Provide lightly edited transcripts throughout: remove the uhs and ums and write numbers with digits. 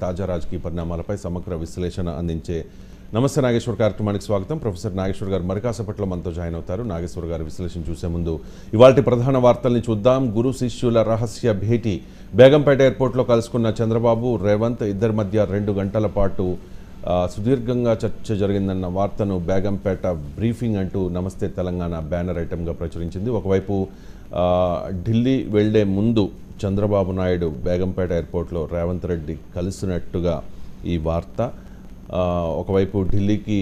తాజా రాజకీయ పరిణామాలపై సమగ్ర విశ్లేషణ అందించే నమస్తే నాగేశ్వర్ కార్యక్రమానికి స్వాగతం. ప్రొఫెసర్ నాగేశ్వర్ గారు మరికాసేపట్లో మనతో జాయిన్ అవుతారు. నాగేశ్వర్ గారు విశ్లేషణ చూసే ముందు ఇవాల్టి ప్రధాన వార్తల్ని చూద్దాం. గురు శిష్యుల రహస్య భేటీ. బేగంపేట ఎయిర్పోర్ట్లో కలుసుకున్న చంద్రబాబు, రేవంత్ ఇద్దరి మధ్య 2 గంటల పాటు సుదీర్ఘంగా చర్చ జరిగిందన్న వార్తను బేగంపేట బ్రీఫింగ్ అంటూ నమస్తే తెలంగాణ బ్యానర్ ఐటెంగా ప్రచురించింది. ఒకవైపు ఢిల్లీ వెళ్లే ముందు చంద్రబాబు నాయుడు బేగంపేట ఎయిర్పోర్ట్లో రేవంత్ రెడ్డి కలిసినట్టుగా ఈ వార్త. ఒకవైపు ఢిల్లీకి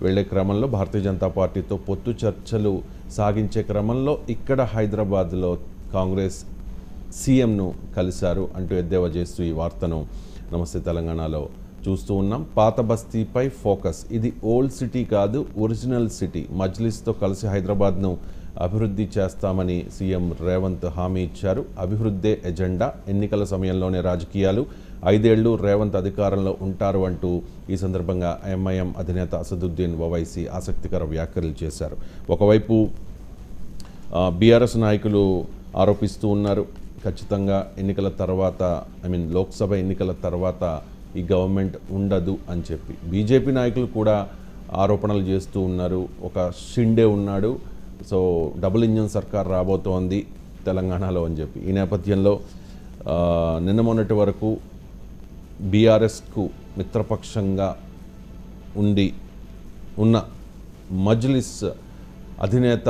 వెళ్లే క్రమంలో భారతీయ జనతా పార్టీతో పొత్తు చర్చలు సాగించే క్రమంలో ఇక్కడ హైదరాబాద్లో కాంగ్రెస్ సీఎంను కలిశారు అంటూ ఎద్దేవా చేస్తూ ఈ వార్తను నమస్తే తెలంగాణలో చూస్తూ ఉన్నాం. పాత బస్తీపై ఫోకస్. ఇది ఓల్డ్ సిటీ కాదు, ఒరిజినల్ సిటీ. మజ్లిస్తో కలిసి హైదరాబాద్ను అభివృద్ధి చేస్తామని సీఎం రేవంత్ హామీ ఇచ్చారు. అభివృద్ధే ఎజెండా. ఎన్నికల సమయంలోనే రాజకీయాలు. 5 ఏళ్లు రేవంత్ అధికారంలో ఉంటారు అంటూ ఈ సందర్భంగా ఎంఐఎం అధినేత అసదుద్దీన్ ఓవైసీ ఆసక్తికర వ్యాఖ్యలు చేశారు. ఒకవైపు బీఆర్ఎస్ నాయకులు ఆరోపిస్తూ ఉన్నారు, ఖచ్చితంగా ఎన్నికల తర్వాత లోక్సభ ఎన్నికల తర్వాత ఈ గవర్నమెంట్ ఉండదు అని చెప్పి. బీజేపీ నాయకులు కూడా ఆరోపణలు చేస్తూ ఉన్నారు. ఒక షిండే ఉన్నాడు, సో డబుల్ ఇంజన్ సర్కార్ రాబోతోంది తెలంగాణలో అని చెప్పి. ఈ నేపథ్యంలో నిన్న మొన్నటి వరకు బీఆర్ఎస్కు మిత్రపక్షంగా ఉన్న మజ్లిస్ అధినేత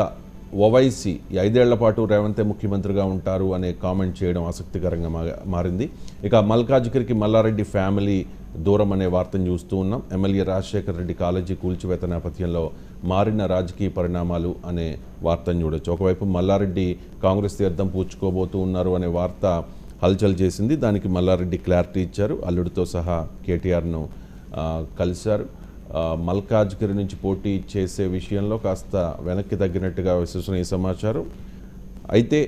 ఓవైసీ 5 ఏళ్ల పాటు రేవంతే ముఖ్యమంత్రిగా ఉంటారు అనే కామెంట్ చేయడం ఆసక్తికరంగా మారింది. ఇక మల్కాజ్గిరికి మల్లారెడ్డి ఫ్యామిలీ దూరం అనే వార్తను చూస్తూ ఉన్నాం. ఎమ్మెల్యే రాజశేఖర్ రెడ్డి కాలేజీ కూల్చివేత నేపథ్యంలో మారిన రాజకీయ పరిణామాలు అనే వార్తను చూడొచ్చు. ఒకవైపు మల్లారెడ్డి కాంగ్రెస్ తీర్థం పూడ్చుకోబోతూ ఉన్నారు అనే వార్త హల్చల్ చేసింది. దానికి మల్లారెడ్డి క్లారిటీ ఇచ్చారు. అల్లుడితో సహా కేటీఆర్ను కలిశారు. మల్కాజ్గిరి నుంచి పోటీ చేసే విషయంలో కాస్త వెనక్కి తగ్గినట్టుగా విశ్వసనీయ సమాచారం. అయితే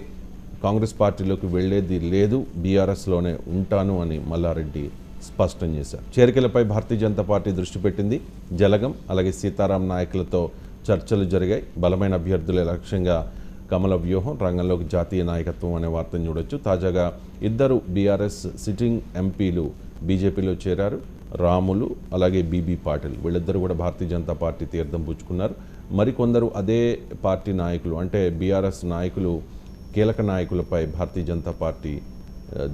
కాంగ్రెస్ పార్టీలోకి వెళ్లేది లేదు, బీఆర్ఎస్లోనే ఉంటాను అని మల్లారెడ్డి స్పష్టం చేశారు. చేరికలపై భారతీయ జనతా పార్టీ దృష్టి పెట్టింది. జలగం అలాగే సీతారాం నాయకులతో చర్చలు జరిగాయి. బలమైన అభ్యర్థులే లక్ష్యంగా కమల వ్యూహం. రంగంలోకి జాతీయ నాయకత్వం అనే వార్తను చూడొచ్చు. తాజాగా 2 బీఆర్ఎస్ సిట్టింగ్ ఎంపీలు బీజేపీలో చేరారు. రాములు అలాగే బీబీ పాటిల్, వీళ్ళిద్దరూ కూడా భారతీయ జనతా పార్టీ తీర్థం పుచ్చుకున్నారు. మరికొందరు అదే పార్టీ నాయకులు అంటే బీఆర్ఎస్ నాయకులు, కీలక నాయకులపై భారతీయ జనతా పార్టీ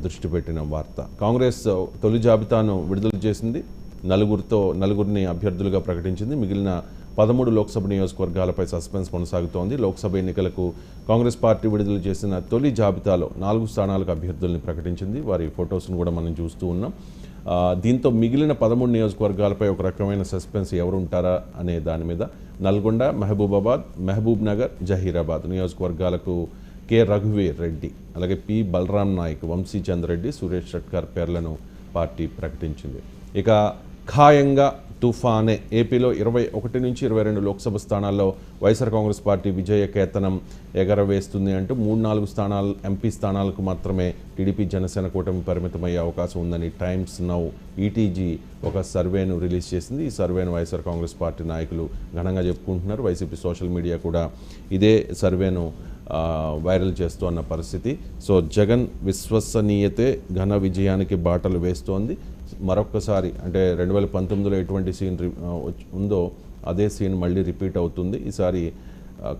దృష్టి పెట్టిన వార్త. కాంగ్రెస్ తొలి జాబితాను విడుదల చేసింది. నలుగురిని అభ్యర్థులుగా ప్రకటించింది. మిగిలిన 13 లోక్సభ నియోజకవర్గాలపై సస్పెన్స్ కొనసాగుతోంది. లోక్సభ ఎన్నికలకు కాంగ్రెస్ పార్టీ విడుదల చేసిన తొలి జాబితాలో 4 స్థానాలకు అభ్యర్థుల్ని ప్రకటించింది. వారి ఫొటోస్ను కూడా మనం చూస్తూ ఉన్నాం. దీంతో మిగిలిన 13 నియోజకవర్గాలపై ఒక రకమైన సస్పెన్స్ ఎవరుంటారా అనే దాని మీద నల్గొండ, మహబూబాబాద్, మహబూబ్ నగర్, జహీరాబాద్ నియోజకవర్గాలకు కె రఘువీర్ రెడ్డి అలాగే పి బలరాం నాయక్, వంశీ చంద్రెడ్డి, సురేష్ షట్కర్ పేర్లను పార్టీ ప్రకటించింది. ఇక ఖాయంగా తుఫానే. ఏపీలో 21 నుంచి 22 లోక్సభ స్థానాల్లో వైఎస్ఆర్ కాంగ్రెస్ పార్టీ విజయ కేతనం ఎగరవేస్తుంది అంటూ 3-4 స్థానాలు ఎంపీ స్థానాలకు మాత్రమే టీడీపీ జనసేన కూటమి పరిమితమయ్యే అవకాశం ఉందని టైమ్స్ నౌ ఈటీజీ ఒక సర్వేను రిలీజ్ చేసింది. ఈ సర్వేను వైఎస్ఆర్ కాంగ్రెస్ పార్టీ నాయకులు ఘనంగా చెప్పుకుంటున్నారు. వైసీపీ సోషల్ మీడియా కూడా ఇదే సర్వేను వైరల్ చేస్తూ అన్న పరిస్థితి. సో జగన్ విశ్వసనీయతే ఘన విజయానికి బాటలు వేస్తోంది. మరొక్కసారి అంటే 2019లో ఎటువంటి సీన్ ఉందో అదే సీన్ మళ్ళీ రిపీట్ అవుతుంది. ఈసారి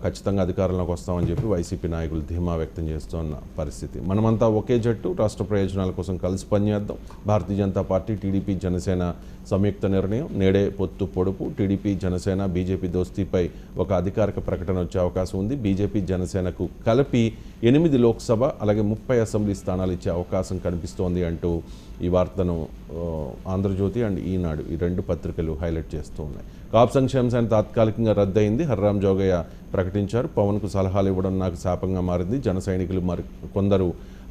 ఖచ్చితంగా అధికారంలోకి వస్తామని చెప్పి వైసీపీ నాయకులు ధీమా వ్యక్తం చేస్తున్న పరిస్థితి. మనమంతా ఒకే జట్టు, రాష్ట్ర ప్రయోజనాల కోసం కలిసి పనిచేద్దాం. భారతీయ జనతా పార్టీ, టీడీపీ, జనసేన సంయుక్త నిర్ణయం. నేడే పొత్తు పొడుపు. టీడీపీ, జనసేన, బీజేపీ దోస్తీపై ఒక అధికారిక ప్రకటన వచ్చే అవకాశం ఉంది. బీజేపీ, జనసేనకు కలిపి 8 లోక్సభ అలాగే 30 అసెంబ్లీ స్థానాలు ఇచ్చే అవకాశం కనిపిస్తోంది అంటూ ఈ వార్తను ఆంధ్రజ్యోతి అండ్ ఈనాడు ఈ 2 పత్రికలు హైలైట్ చేస్తూ ఉన్నాయి. కాపు సంక్షేమ సేన తాత్కాలికంగా రద్దయింది. హర్రాం జోగయ్య ప్రకటించారు. పవన్కు సలహాలు ఇవ్వడం నాకు శాపంగా మారింది. జన సైనికులు కొందరు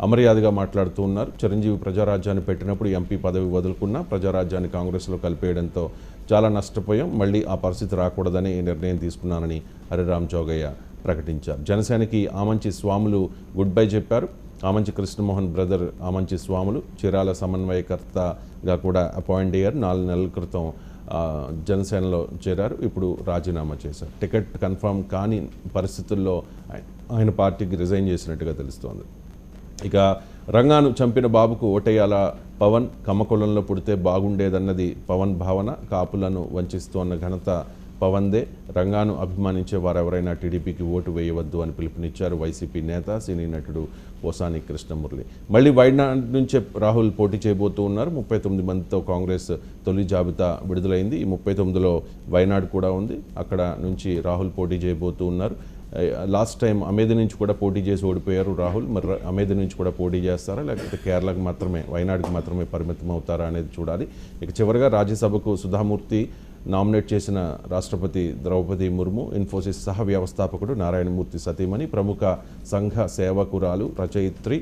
అమర్యాదగా మాట్లాడుతూ ఉన్నారు. చిరంజీవి ప్రజారాజ్యాన్ని పెట్టినప్పుడు ఎంపీ పదవి వదులుకున్నా ప్రజారాజ్యాన్ని కాంగ్రెస్లో కలిపేయడంతో చాలా నష్టపోయాం. మళ్ళీ ఆ పరిస్థితి రాకూడదని ఈ నిర్ణయం తీసుకున్నానని హరిరామ్ జోగయ్య ప్రకటించారు. జనసేనకి ఆమంచి స్వాములు గుడ్ బై చెప్పారు. ఆమంచి కృష్ణమోహన్ బ్రదర్ ఆమంచి స్వాములు చీరాల సమన్వయకర్తగా కూడా అపాయింట్ అయ్యారు. 4 నెలల క్రితం జనసేనలో చేరారు. ఇప్పుడు రాజీనామా చేశారు. టికెట్ కన్ఫర్మ్ కాని పరిస్థితుల్లో ఆయన పార్టీకి రిజైన్ చేసినట్టుగా తెలుస్తోంది. ఇక రంగాను చంపిన బాబుకు ఓటేయాల పవన్, కమ్మకులంలో పుడితే బాగుండేదన్నది పవన్ భావన, కాపులను వంచిస్తోన్న ఘనత పవన్దే, రంగాను అభిమానించే వారెవరైనా టీడీపీకి ఓటు వేయవద్దు అని పిలుపునిచ్చారు వైసీపీ నేత, సినీ నటుడు పోసాని కృష్ణమురళి. మళ్ళీ వైనాడ్ నుంచే రాహుల్ పోటీ చేయబోతూ ఉన్నారు. 39 మందితో కాంగ్రెస్ తొలి జాబితా విడుదలైంది. ఈ 39లో వైనాడ్ కూడా ఉంది. అక్కడ నుంచి రాహుల్ పోటీ చేయబోతూ ఉన్నారు. లాస్ట్ టైం అమేధి నుంచి కూడా పోటీ చేసి ఓడిపోయారు రాహుల్. మరి అమేధి నుంచి కూడా పోటీ చేస్తారా, లేకపోతే కేరళకు మాత్రమే, వైనాడుకి మాత్రమే పరిమితం అవుతారా అనేది చూడాలి. ఇక చివరిగా రాజ్యసభకు సుధామూర్తి నామినేట్ చేసిన రాష్ట్రపతి ద్రౌపది ముర్ము, ఇన్ఫోసిస్ సహ వ్యవస్థాపకుడు నారాయణమూర్తి సతీమణి, ప్రముఖ సంఘ సేవకురాలు రచయిత్రి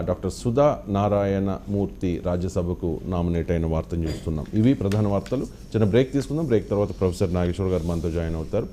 డాక్టర్ సుధా నారాయణమూర్తి రాజ్యసభకు నామినేట్ అయిన వార్తను చూస్తున్నాం. ఇవి ప్రధాన వార్తలు. చిన్న బ్రేక్ తీసుకుందాం. బ్రేక్ తర్వాత ప్రొఫెసర్ నాగేశ్వర్ గారు మనతో జాయిన్ అవుతారు.